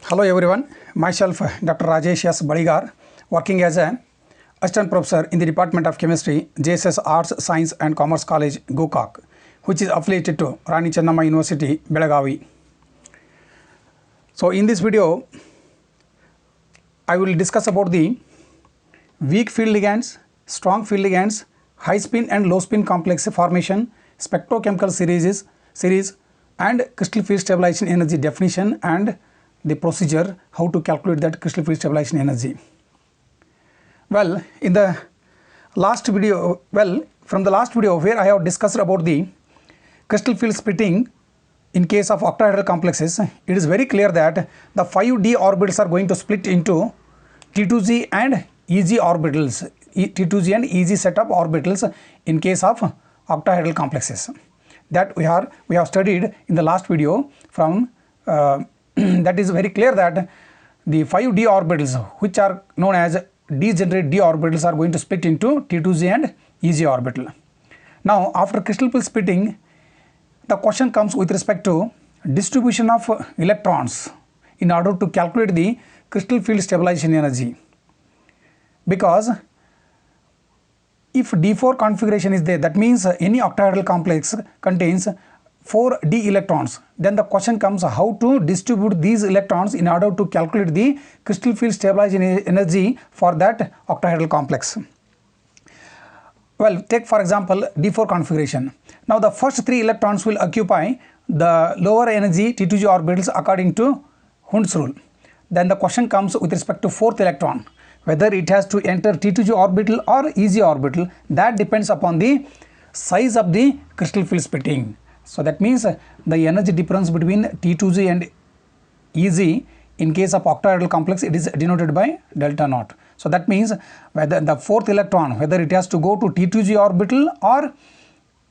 Hello everyone, myself Dr. Rajesh S. Baligar, working as an assistant professor in the Department of Chemistry, JSS Arts, Science and Commerce College, Gokak, which is affiliated to Rani Chennamma University, Belagavi. So in this video, I will discuss about the weak field ligands, strong field ligands, high spin and low spin complex formation, spectrochemical series and crystal field stabilization energy definition and the procedure how to calculate that crystal field stabilization energy. Well, in the last video, from the last video where I have discussed about the crystal field splitting in case of octahedral complexes, it is very clear that the 5d orbitals are going to split into T2z and EZ orbitals, T2z and EZ set of orbitals in case of octahedral complexes. That we have studied in the last video from that is very clear that the 5d orbitals, which are known as degenerate d orbitals, are going to split into T2z and EZ orbital. Now after crystal field splitting, the question comes with respect to distribution of electrons in order to calculate the crystal field stabilization energy, because if D4 configuration is there, that means any octahedral complex contains 4d electrons, then the question comes how to distribute these electrons in order to calculate the crystal field stabilization energy for that octahedral complex. Well, take for example D4 configuration. Now the first 3 electrons will occupy the lower energy T2z orbitals according to Hund's rule. Then the question comes with respect to 4th electron, whether it has to enter T2z orbital or EZ orbital. That depends upon the size of the crystal field splitting. So that means the energy difference between T2z and EZ in case of octahedral complex, it is denoted by delta naught. So that means whether the 4th electron, whether it has to go to T2z orbital or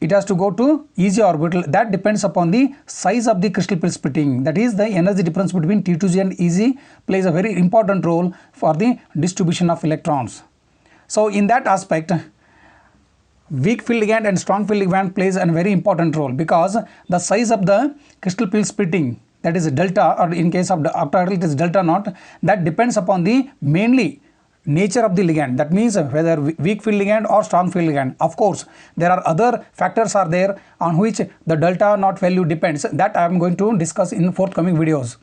it has to go to EZ orbital, that depends upon the size of the crystal field splitting. That is, the energy difference between T2z and EZ plays a very important role for the distribution of electrons. So in that aspect, weak field ligand and strong field ligand plays a very important role, because the size of the crystal field splitting, that is delta, or in case of the octahedral it is delta naught, that depends upon the mainly nature of the ligand. That means whether weak field ligand or strong field ligand. Of course, there are other factors are there on which the delta naught value depends. That I am going to discuss in forthcoming videos.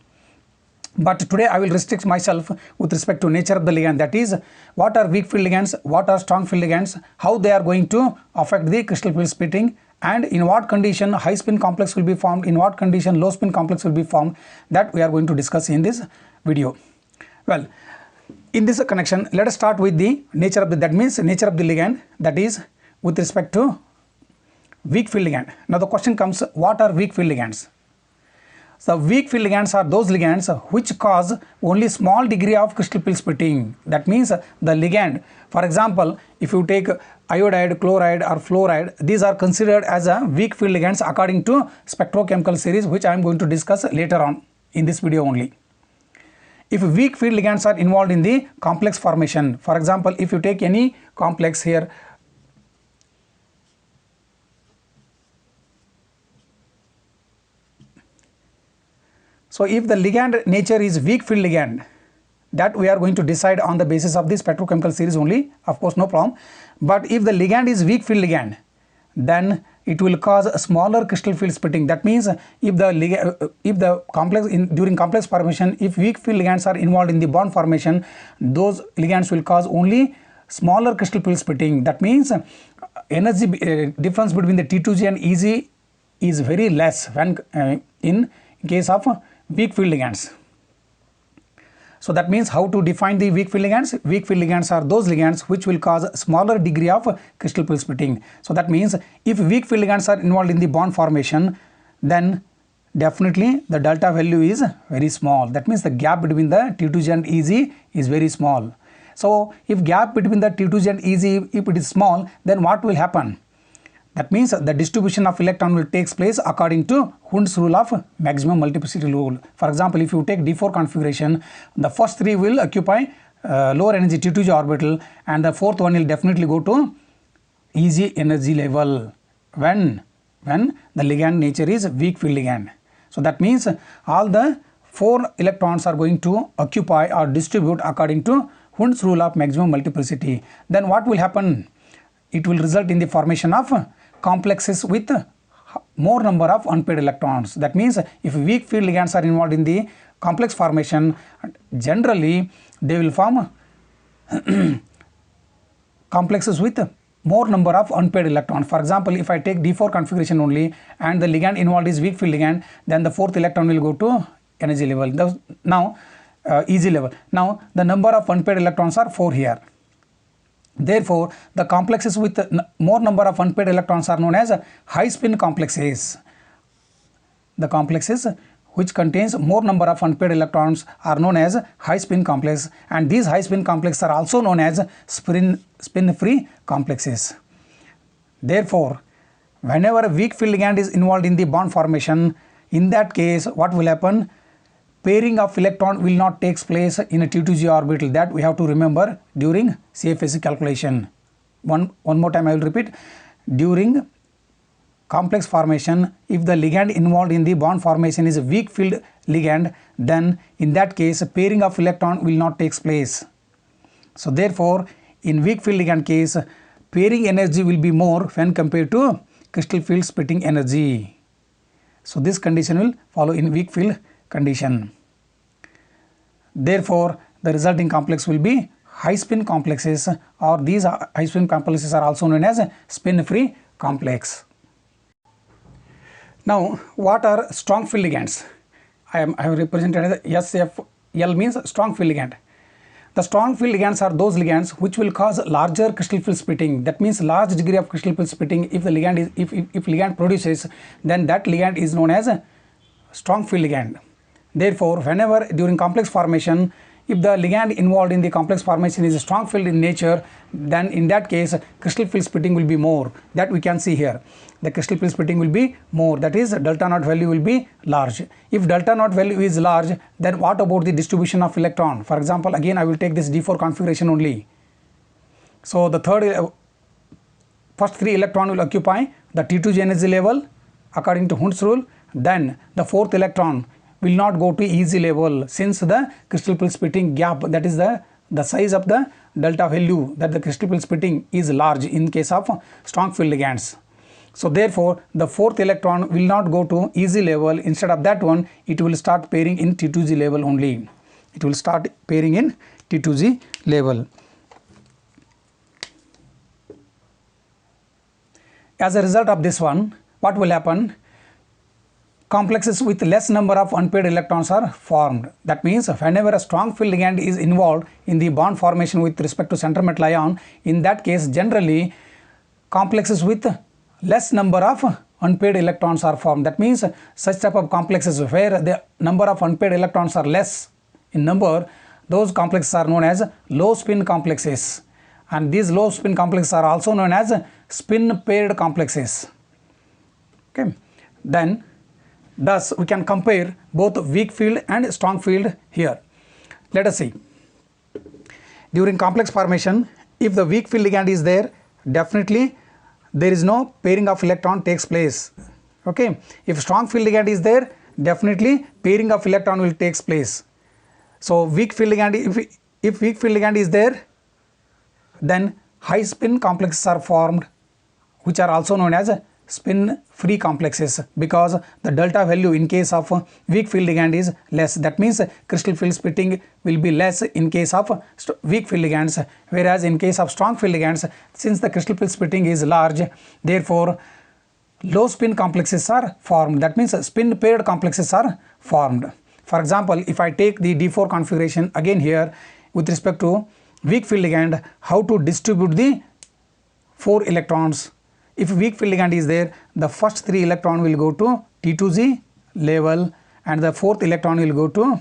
But today I will restrict myself with respect to nature of the ligand, that is what are weak field ligands, what are strong field ligands, how they are going to affect the crystal field splitting, and in what condition high spin complex will be formed, in what condition low spin complex will be formed, that we are going to discuss in this video. Well, in this connection, let us start with the nature of the, that means nature of the ligand, that is with respect to weak field ligand. Now the question comes, what are weak field ligands? So weak field ligands are those ligands which cause only small degree of crystal field splitting. That means the ligand, for example, if you take iodide, chloride or fluoride, these are considered as a weak field ligands according to spectrochemical series, which I am going to discuss later on in this video only. If weak field ligands are involved in the complex formation, for example, if you take any complex here, so if the ligand nature is weak field ligand, that we are going to decide on the basis of the spectrochemical series only, of course no problem. But if the ligand is weak field ligand, then it will cause a smaller crystal field splitting. That means if the complex during complex formation, if weak field ligands are involved in the bond formation, those ligands will cause only smaller crystal field splitting. That means energy difference between the T2z and EZ is very less when in case of weak field ligands. So that means how to define the weak field ligands? Weak field ligands are those ligands which will cause smaller degree of crystal field splitting. So that means if weak field ligands are involved in the bond formation, then definitely the delta value is very small. That means the gap between the T2z and EZ is very small. So if gap between the T2z and EZ, if it is small, then what will happen? That means the distribution of electron will take place according to Hund's rule of maximum multiplicity rule. For example, if you take D4 configuration, the first 3 will occupy lower energy T2z orbital, and the 4th one will definitely go to EZ energy level when the ligand nature is weak field ligand. So that means all the 4 electrons are going to occupy or distribute according to Hund's rule of maximum multiplicity. Then what will happen? It will result in the formation of complexes with more number of unpaired electrons. That means if weak field ligands are involved in the complex formation, generally they will form complexes with more number of unpaired electrons. For example, if I take D4 configuration only and the ligand involved is weak field ligand, then the fourth electron will go to energy level. Now easy level. Now the number of unpaired electrons are 4 here. Therefore, the complexes with more number of unpaired electrons are known as high spin complexes. The complexes which contains more number of unpaired electrons are known as high spin complex, and these high spin complexes are also known as spin free complexes. Therefore, whenever a weak field ligand is involved in the bond formation, in that case what will happen? Pairing of electron will not take place in a T2G orbital. That we have to remember during CFSE calculation. One more time I will repeat. During complex formation, if the ligand involved in the bond formation is a weak field ligand, then in that case pairing of electron will not take place. So therefore, in weak field ligand case, pairing energy will be more when compared to crystal field splitting energy. So this condition will follow in weak field condition. Therefore, the resulting complex will be high spin complexes, or these high spin complexes are also known as spin free complex. Now, what are strong field ligands? I have represented as SFL means strong field ligand. The strong field ligands are those ligands which will cause larger crystal field splitting. That means large degree of crystal field splitting. If the ligand is if ligand produces, then that ligand is known as a strong field ligand. Therefore, whenever during complex formation, if the ligand involved in the complex formation is a strong field in nature, then in that case crystal field splitting will be more. That we can see here. The crystal field splitting will be more, that is delta naught value will be large. If delta naught value is large, then what about the distribution of electron? For example, again I will take this D4 configuration only. So the first 3 electron will occupy the T2G energy level according to Hund's rule. Then the fourth electron will not go to easy level, since the crystal field splitting gap, that is the size of the delta value, that the crystal field splitting is large in case of strong field ligands. So therefore, the fourth electron will not go to easy level. Instead of that one, it will start pairing in T2G level only. It will start pairing in T2G level. As a result of this one, what will happen? Complexes with less number of unpaired electrons are formed. That means whenever a strong field ligand is involved in the bond formation with respect to center metal ion, in that case generally complexes with less number of unpaired electrons are formed. That means such type of complexes where the number of unpaired electrons are less in number, those complexes are known as low spin complexes, and these low spin complexes are also known as spin paired complexes. Okay, then thus we can compare both weak field and strong field here. Let us see. During complex formation, if the weak field ligand is there, definitely there is no pairing of electron takes place. Okay, if strong field ligand is there, definitely pairing of electron will takes place. So weak field ligand, if weak field ligand is there, then high spin complexes are formed, which are also known as spin free complexes, because the delta value in case of weak field ligand is less. That means crystal field splitting will be less in case of weak field ligands, whereas in case of strong field ligands, since the crystal field splitting is large, therefore low spin complexes are formed. That means spin paired complexes are formed. For example, if I take the D4 configuration again here with respect to weak field ligand, how to distribute the 4 electrons. If weak field ligand is there, the first 3 electron will go to T2G level and the fourth electron will go to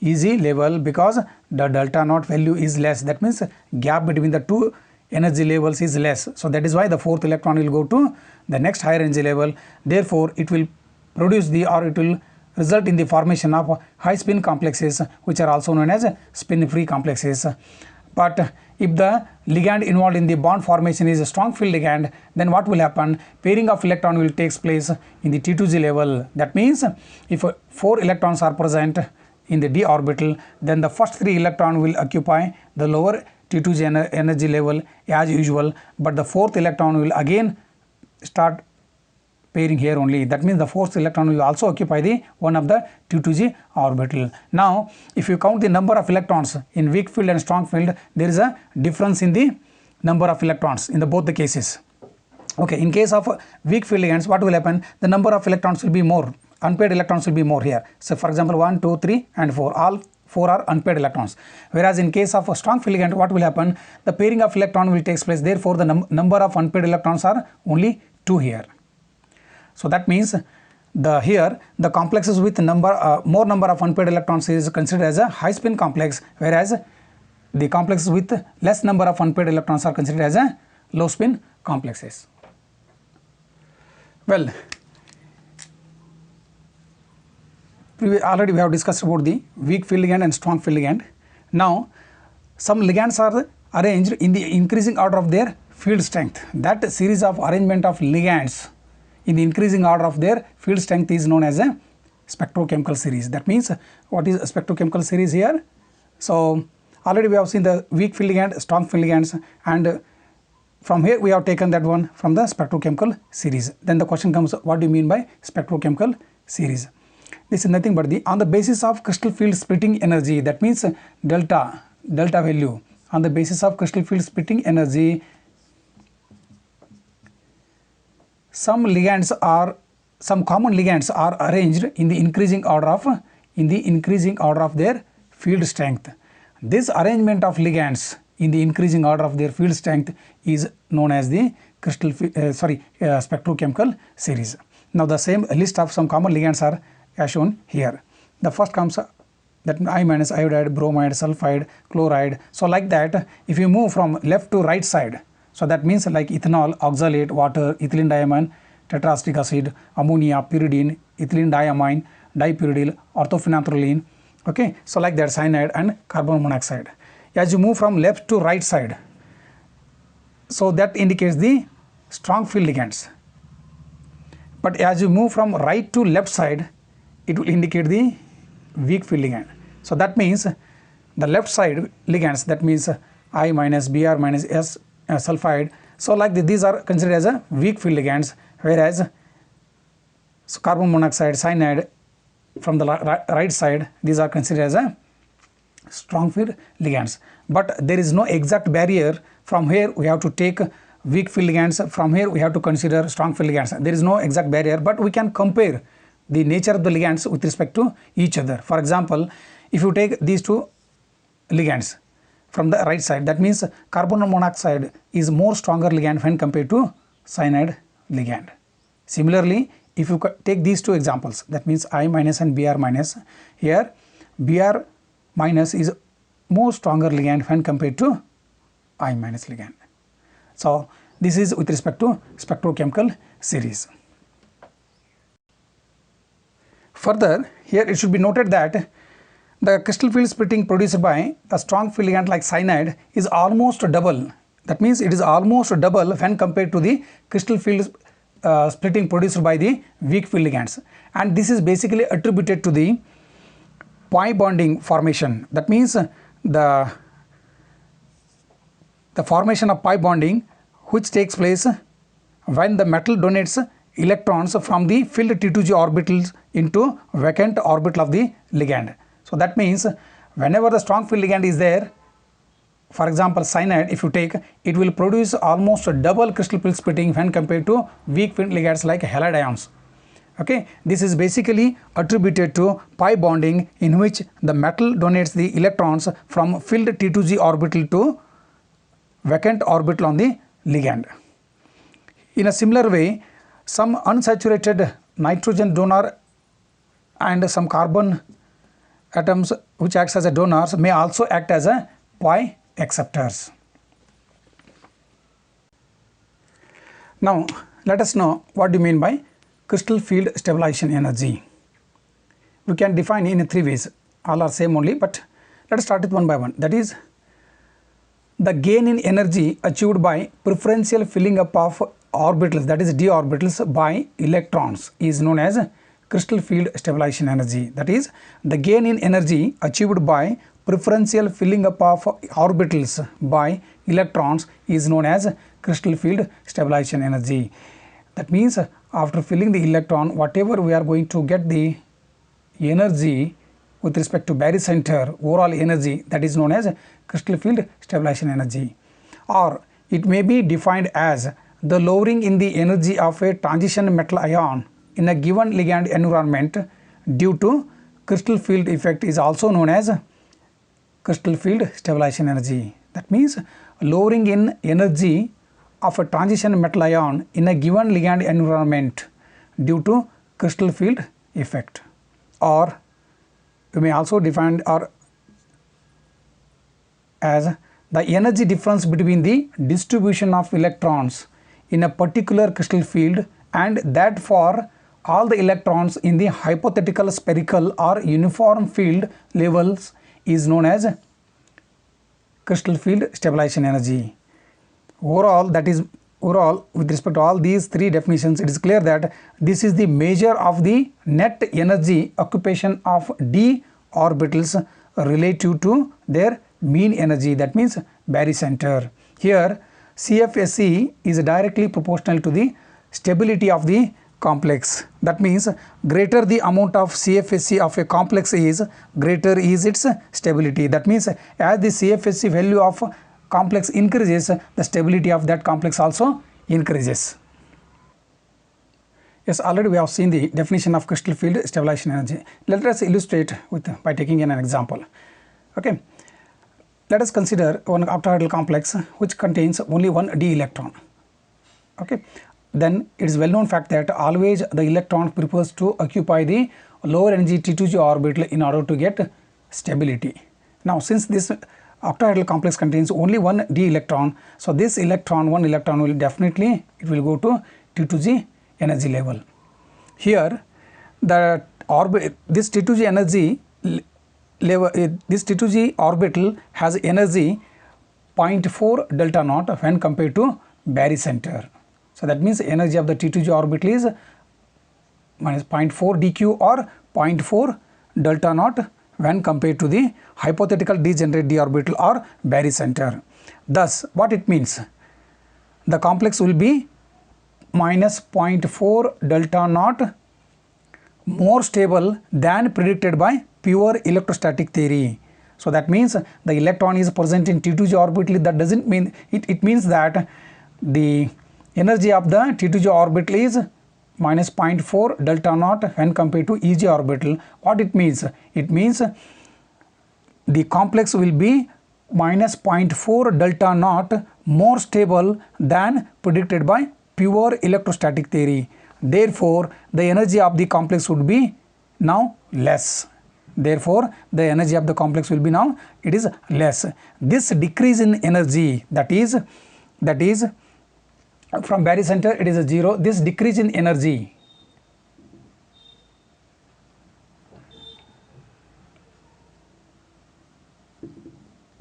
EG level, because the delta naught value is less. That means gap between the two energy levels is less. So that is why the fourth electron will go to the next higher energy level. Therefore, it will produce it will result in the formation of high spin complexes, which are also known as spin free complexes. But if the ligand involved in the bond formation is a strong field ligand, then what will happen? Pairing of electron will take place in the T2G level. That means if 4 electrons are present in the d orbital, then the first 3 electron will occupy the lower T2g energy level as usual, but the 4th electron will again start pairing here only. That means the 4th electron will also occupy the one of the T2g orbital. Now if you count the number of electrons in weak field and strong field, there is a difference in the number of electrons in both the cases. Okay, in case of weak field ligands, what will happen? The number of electrons will be more, unpaired electrons will be more here. So for example 1, 2, 3 and 4, all 4 are unpaired electrons. Whereas in case of a strong field ligand, what will happen? The pairing of electron will take place, therefore the number of unpaired electrons are only 2 here. So that means here the complexes with more number of unpaired electrons is considered as a high spin complex, whereas the complexes with less number of unpaired electrons are considered as a low spin complexes. Well, already we have discussed about the weak field ligand and strong field ligand. Now some ligands are arranged in the increasing order of their field strength. That series of arrangement of ligands in the increasing order of their field strength is known as a spectrochemical series. That means what is a spectrochemical series here? So already we have seen the weak field ligand, strong field ligands, and from here we have taken that one from the spectrochemical series. Then the question comes, what do you mean by spectrochemical series? This is nothing but on the basis of crystal field splitting energy, that means delta value, on the basis of crystal field splitting energy, some common ligands are arranged in the increasing order of their field strength. This arrangement of ligands in the increasing order of their field strength is known as the spectrochemical series. Now the same list of some common ligands are as shown here. The first comes that I minus iodide, bromide, sulfide, chloride. So like that, if you move from left to right side, so that means like ethanol, oxalate, water, ethylene diamine, tetraesteric acid, ammonia, pyridine, ethylene diamine, dipyridyl, orthophenanthroline. Okay, so like that, cyanide and carbon monoxide. As you move from left to right side, so that indicates the strong field ligands. But as you move from right to left side, it will indicate the weak field ligand. So that means the left side ligands, that means I minus, Br minus, S sulfide. So like these are considered as a weak field ligands, whereas carbon monoxide, cyanide from the right side, these are considered as a strong field ligands. But there is no exact barrier. From here we have to take weak field ligands, from here we have to consider strong field ligands. There is no exact barrier, but we can compare the nature of the ligands with respect to each other. For example, if you take these two ligands from the right side, that means carbon monoxide is more stronger ligand when compared to cyanide ligand. Similarly, if you take these two examples, that means I minus and Br minus, here Br minus is more stronger ligand when compared to I minus ligand. So this is with respect to spectrochemical series. Further, here it should be noted that the crystal field splitting produced by a strong field ligand like cyanide is almost double. That means it is almost double when compared to the crystal field splitting produced by the weak field ligands. And this is basically attributed to the pi bonding formation. That means the formation of pi bonding, which takes place when the metal donates electrons from the filled T2g orbitals into vacant orbital of the ligand. So that means whenever the strong field ligand is there, for example cyanide, if you take, it will produce almost double crystal field splitting when compared to weak field ligands like halide ions. Okay, this is basically attributed to pi bonding, in which the metal donates the electrons from filled T2g orbital to vacant orbital on the ligand. In a similar way, some unsaturated nitrogen donor and some carbon atoms which acts as a donors may also act as a pi acceptors. Now let us know what do you mean by crystal field stabilization energy. We can define in 3 ways, all are same only, but let us start with one by one. That is, the gain in energy achieved by preferential filling up of orbitals, that is d orbitals, by electrons is known as crystal field stabilization energy. That is, the gain in energy achieved by preferential filling up of orbitals by electrons is known as crystal field stabilization energy. That means after filling the electron, whatever we are going to get the energy with respect to barycenter, overall energy, that is known as crystal field stabilization energy. Or it may be defined as the lowering in the energy of a transition metal ion in a given ligand environment due to crystal field effect is also known as crystal field stabilization energy. That means lowering in energy of a transition metal ion in a given ligand environment due to crystal field effect. Or you may also define or as the energy difference between the distribution of electrons in a particular crystal field and that for all the electrons in the hypothetical spherical or uniform field levels is known as crystal field stabilization energy. Overall, with respect to all these three definitions, it is clear that this is the measure of the net energy occupation of d orbitals relative to their mean energy, that means barycenter. Here CFSE is directly proportional to the stability of the complex. That means greater the amount of CFSE of a complex is, greater is its stability. That means as the CFSE value of complex increases, the stability of that complex also increases. Yes, already we have seen the definition of crystal field stabilization energy. Let us illustrate by taking an example. Okay, let us consider one octahedral complex which contains only one d electron. Okay, then it is well known fact that always the electron prefers to occupy the lower energy T2G orbital in order to get stability. Now, since this octahedral complex contains only one d electron, so this one electron will definitely go to T2G energy level. Here the this T2G energy level, this T2G orbital has energy 0.4 delta naught when compared to barycenter. So that means energy of the T2G orbital is minus 0.4 dq or 0.4 delta naught when compared to the hypothetical degenerate d orbital or barycenter. Thus, what it means? The complex will be minus 0.4 delta naught more stable than predicted by pure electrostatic theory. So that means the electron is present in T2G orbital. That doesn't mean it means that the energy of the T2G orbital is minus 0.4 delta naught when compared to EG orbital. What it means? It means the complex will be minus 0.4 delta naught more stable than predicted by pure electrostatic theory. Therefore, the energy of the complex would be now less. Therefore, the energy of the complex will be now it is less. This decrease in energy, that is from barycenter it is a 0. This decrease in energy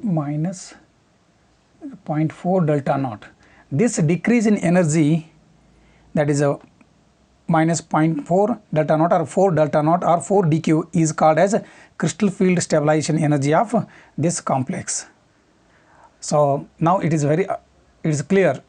minus 0.4 delta naught. This decrease in energy, that is a minus 0.4 delta naught or 4 delta naught or 4 dq, is called as crystal field stabilization energy of this complex. So now it is clear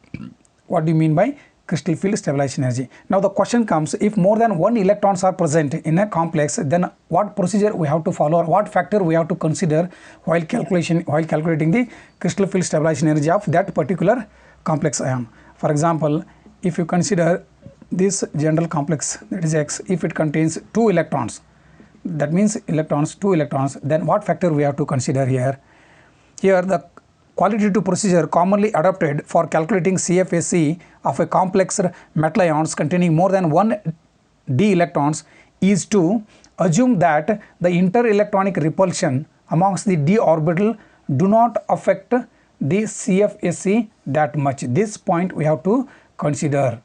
what do you mean by crystal field stabilization energy. Now the question comes, if more than one electrons are present in a complex, then what procedure we have to follow or what factor we have to consider while calculating the crystal field stabilization energy of that particular complex ion. For example, if you consider this general complex, that is X, if it contains 2 electrons, that means 2 electrons, then what factor we have to consider here? Here the qualitative procedure commonly adopted for calculating CFSE of a complex metal ions containing more than one d electrons is to assume that the interelectronic repulsion amongst the d orbital do not affect the CFSE that much. This point we have to consider.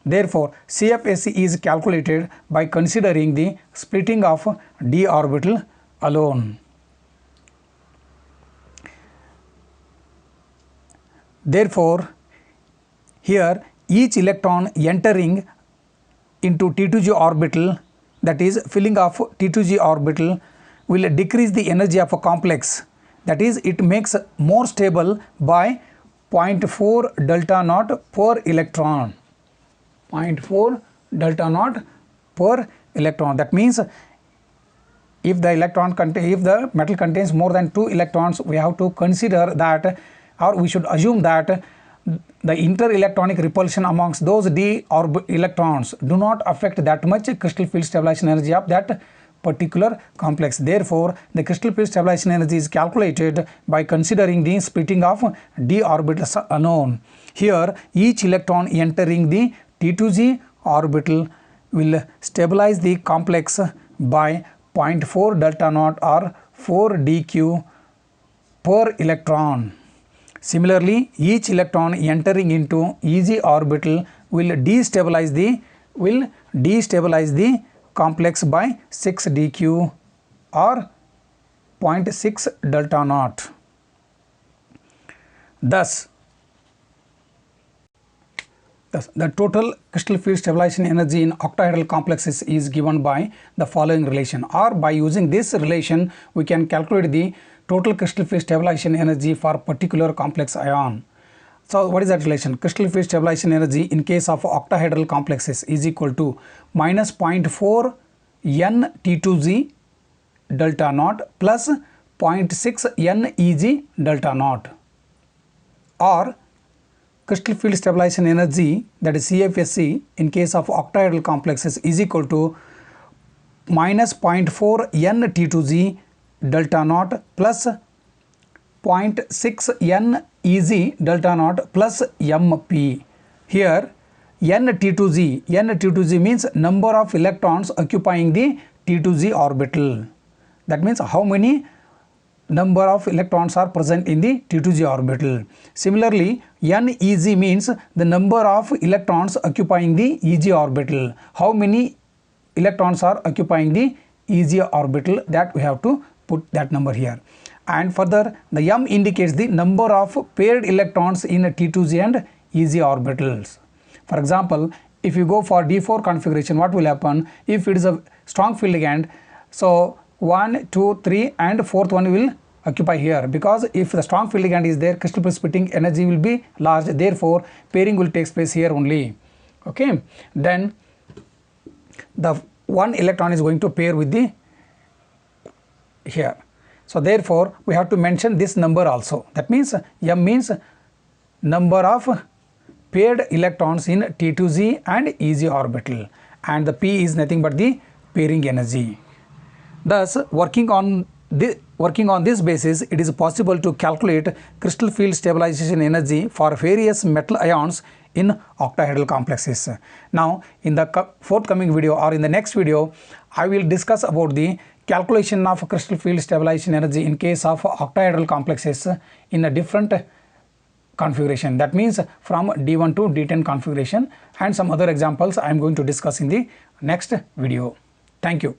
Therefore, CFSE is calculated by considering the splitting of d orbital alone. Therefore, here each electron entering into T2G orbital that is filling of T2g orbital will decrease the energy of a complex, that is it makes more stable by 0.4 delta naught per electron. 0.4 delta naught per electron. That means if the metal contains more than 2 electrons, we have to consider that, or we should assume that the inter-electronic repulsion amongst those d electrons do not affect that much crystal field stabilization energy of that particular complex. Therefore, the crystal field stabilization energy is calculated by considering the splitting of d orbitals unknown. Here, each electron entering the T2g orbital will stabilize the complex by 0.4 delta naught or 4 dq per electron. Similarly, each electron entering into Eg orbital will destabilize the complex by 6 dq or 0.6 delta naught. Thus, the total crystal field stabilization energy in octahedral complexes is given by the following relation, or by using this relation we can calculate the total crystal field stabilization energy for particular complex ion. So what is that relation? Crystal field stabilization energy in case of octahedral complexes is equal to minus 0.4 n T2g delta naught plus 0.6 n Eg delta naught, or crystal field stabilization energy, that is CFSE, in case of octahedral complexes is equal to minus 0.4 n T2g delta naught plus 0.6 n Eg delta naught plus MP. Here n T2g means number of electrons occupying the T2g orbital. That means how many number of electrons are present in the T2g orbital. Similarly, NEG means the number of electrons occupying the EG orbital. How many electrons are occupying the EG orbital, that we have to put that number here. And further, the M indicates the number of paired electrons in T2g and EG orbitals. For example, if you go for D4 configuration, what will happen? If it is a strong field ligand, so 1, 2, 3 and fourth one will occupy here, because if the strong field ligand is there, crystal field splitting energy will be large, therefore pairing will take place here only. Okay, then the one electron is going to pair with the here. So therefore we have to mention this number also. That means M means number of paired electrons in T2g and EG orbital, and the P is nothing but the pairing energy. Thus, working on this basis, it is possible to calculate crystal field stabilization energy for various metal ions in octahedral complexes. Now, in the forthcoming video or in the next video, I will discuss about the calculation of crystal field stabilization energy in case of octahedral complexes in a different configuration. That means from D1 to D10 configuration, and some other examples I am going to discuss in the next video. Thank you.